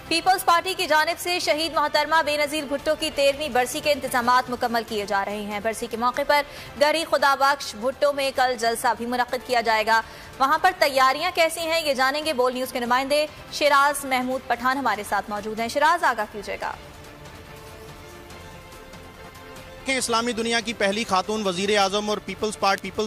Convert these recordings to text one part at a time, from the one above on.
Peoples party کی جانب سے شہید محترمہ بے نظیر بھٹو کی 13ویں برسی کے انتظامات مکمل کیے جا رہے ہیں۔ برسی کے موقع پر گڑھی خدا بخش بھٹو میں کل جلسہ بھی منعقد کیا جائے گا۔ وہاں پر تیاریاں کیسی ہیں یہ جانیں گے بول نیوز کے نمائندے شیراز محمود پٹھان ہمارے ساتھ موجود ہیں۔ شیراز، آگاہ کیجیے گا۔ اسلامی دنیا کی پہلی خاتون وزیر اعظم اور پیپلز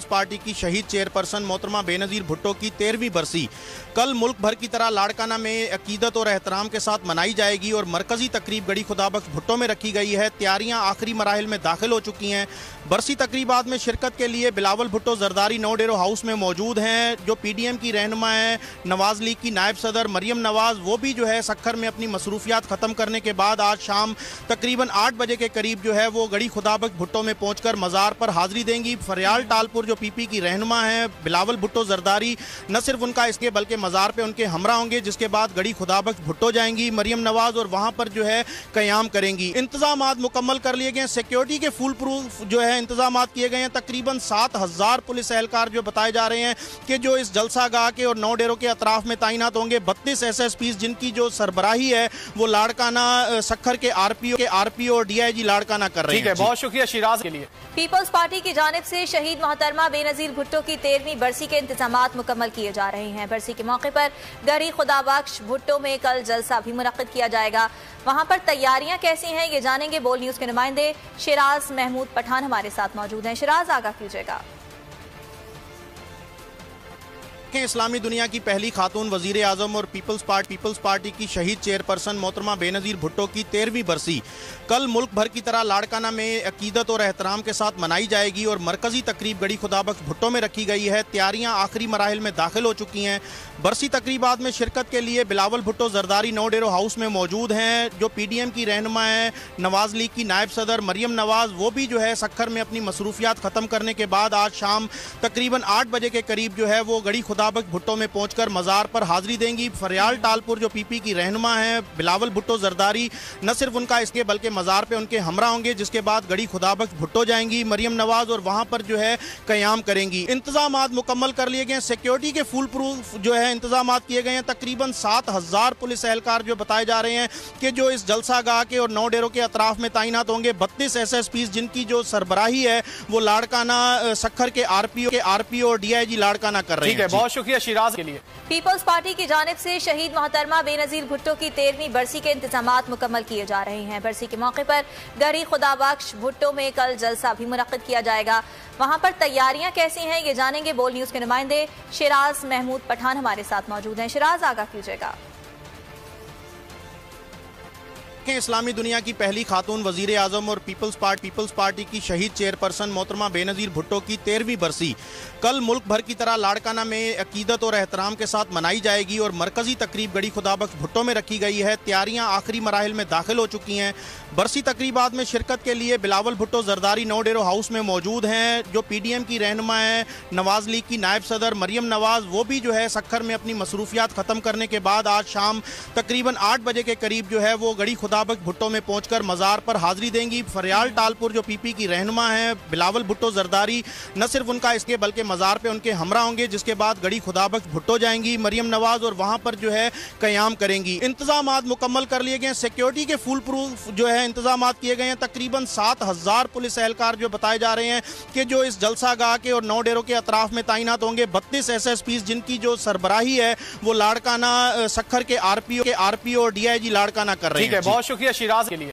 پارٹی کی شہید چیئرپرسن محترمہ بے نظیر بھٹو کی 13ویں برسی کل ملک بھر کی طرح لاڑکانہ میں عقیدت اور احترام کے ساتھ منائی جائے گی اور مرکزی تقریب گڑھی خدا بخش بھٹو میں رکھی گئی ہے۔ تیاریاں آخری مراحل میں داخل ہو چکی ہیں۔ برسی تقریبات میں شرکت کے لیے بلاول بھٹو زرداری نو ڈیرو ہاؤس میں موجود ہیں۔ جو پی ڈی ایم کی رہنما ہیں، نواز لیگ کی نائب صدر مریم نواز، وہ بھی جو ہے سکھر میں اپنی مصروفیات ختم کرنے کے بعد آج شام تقریباً 8 بجے کے قریب جو ہے وہ گڑھی خدا بخش بھٹو میں پہنچ کر مزار پر حاضری دیں گی۔ فریال ٹالپور جو پی پی کی رہنما ہیں بلاول بھٹو زرداری، نہ صرف ان کا اس کے بلکہ مزار پہ ان کے ہمراہ ہوں گے، جس کے بعد گڑھی خدا بخش بھٹو جائیں گی مریم نواز اور وہاں پر جو ہے قیام کریں گی۔ انتظامات مکمل کر لیے گئے ہیں۔ سیکیورٹی کے فول پروف جو ہے انتظامات کیے گئے ہیں۔ تقریباً 7000 پولیس اہلکار جو بتائے جا رہے ہیں کہ جو اس جلسہ گاہ کے اور نو ڈیروں کے اطراف میں تعینات ہوں گے۔ 32 ایس ایس پیز جن کی جو سربراہی ہے وہ لاڑکانہ سکھر کے آر پی او اور ڈی آئی جی لاڑکانہ کر رہے ہیں۔ ٹھیک ہے، بہت شکریہ شیراز کے لیے۔ پیپلز پارٹی کی جانب سے شہید محترمہ بے نظیر بھٹو کی 13ویں برسی کے انتظامات مکمل کیے جا رہے ہیں۔ برسی کے موقع پر گڑھی خدا بخش بھٹو میں کل جلسہ بھی منعقد کیا جائے گا۔ وہاں پر تیاریاں کیسی ہیں یہ جانیں گے بول نیوز کے نمائندے شیراز محمود پٹھان ہمارے ساتھ موجود ہیں۔ شیراز، آگاہ کیجیے گا۔ اسلامی دنیا کی پہلی خاتون وزیر اعظم اور پیپلز پارٹی کی شہید چیئرپرسن محترمہ بے نظیر بھٹو کی 13ویں برسی کل ملک بھر کی طرح لاڑکانہ میں عقیدت اور احترام کے ساتھ منائی جائے گی اور مرکزی تقریب گڑھی خدا بخش بھٹو میں رکھی گئی ہے۔ تیاریاں آخری مراحل میں داخل ہو چکی ہیں۔ برسی تقریبات میں شرکت کے لیے بلاول بھٹو زرداری نو ڈیرو ہاؤس میں موجود ہیں۔ جو پی ڈی ایم کی رہنما ہیں، نواز لیگ کی نائب صدر مریم نواز، وہ بھی جو ہے سکھر میں اپنی مصروفیات ختم کرنے کے بعد آج شام تقریباً 8 بجے کے قریب جو ہے وہ گڑھی خدا بخش بھٹو میں پہنچ کر مزار پر حاضری دیں گی۔ فریال ٹالپور جو پی پی کی رہنما ہیں بلاول بھٹو زرداری، نہ صرف ان کا اس کے بلکہ مزار پہ ان کے ہمراہ ہوں گے، جس کے بعد گڑھی خدا بخش بھٹو جائیں گی مریم نواز اور وہاں پر جو ہے قیام کریں گی۔ انتظامات مکمل کر لیے گئے ہیں۔ سیکیورٹی کے فول پروف جو ہے انتظامات کیے گئے ہیں۔ تقریباً 7000 پولیس اہلکار جو بتائے جا رہے ہیں کہ جو اس جلسہ گاہ کے اور نو ڈیروں کے اطراف میں تعینات ہوں گے۔ 32 ایس ایس پیز جن کی جو سربراہی ہے وہ لاڑکانہ سکھر کے آر پی او اور ڈی آئی جی لاڑکانہ کر رہے ہیں۔ ٹھیک ہے، بہت شکریہ شیراز کے لیے۔ پیپلز پارٹی کی جانب سے شہید محترمہ بے نظیر بھٹو کی 13ویں برسی کے انتظامات مکمل کیے جا رہے ہیں۔ برسی کے موقع پر گڑھی خدا بخش بھٹو میں کل جلسہ بھی منعقد کیا جائے گا۔ وہاں پر تیاریاں کیسی ہیں یہ جانیں گے بول نیوز کے نمائندے شیراز محمود پٹھان ہمارے ساتھ موجود ہیں۔ شیراز، آگاہ کیجیے گا۔ اسلامی دنیا کی پہلی خاتون وزیر اعظم اور پیپلز پارٹی کی شہید چیئرپرسن محترمہ بے نظیر بھٹو کی 13ویں برسی کل ملک بھر کی طرح لاڑکانہ میں عقیدت اور احترام کے ساتھ منائی جائے گی اور مرکزی تقریب گڑھی خدا بخش بھٹو میں رکھی گئی ہے۔ تیاریاں آخری مراحل میں داخل ہو چکی ہیں۔ برسی تقریبات میں شرکت کے لیے بلاول بھٹو زرداری نو ڈیرو ہاؤس میں موجود ہیں۔ جو پی ڈی ایم کی رہنما ہیں، نواز لیگ کی نائب صدر مریم نواز، وہ بھی جو ہے سکھر میں اپنی مصروفیات ختم کرنے کے بعد آج شام تقریباً 8 بجے کے قریب جو ہے وہ گڑھی خدا بخش بھٹو میں پہنچ کر مزار پر حاضری دیں گی۔ فریال ٹالپور جو پی پی کی رہنما ہیں بلاول بھٹو زرداری، نہ صرف ان کا اس کے بلکہ مزار پہ ان کے ہمراہ ہوں گے، جس کے بعد گڑھی خدا بخش بھٹو جائیں گی مریم نواز اور وہاں پر جو ہے قیام کریں گی۔ انتظامات مکمل کر لیے گئے ہیں۔ سیکیورٹی کے فول پروف جو ہے انتظامات کیے گئے ہیں۔ تقریباً 7000 پولیس اہلکار جو بتائے جا رہے ہیں کہ جو اس جلسہ گاہ کے اور نو ڈیروں کے اطراف میں تعینات ہوں گے۔ 32 ایس ایس پیز جن کی جو سربراہی ہے وہ لاڑکانہ سکھر کے آر پی او اور ڈی آئی جی لاڑکانہ کر رہے ہیں۔ ٹھیک ہے، بہت شکریہ شیراز کے لیے۔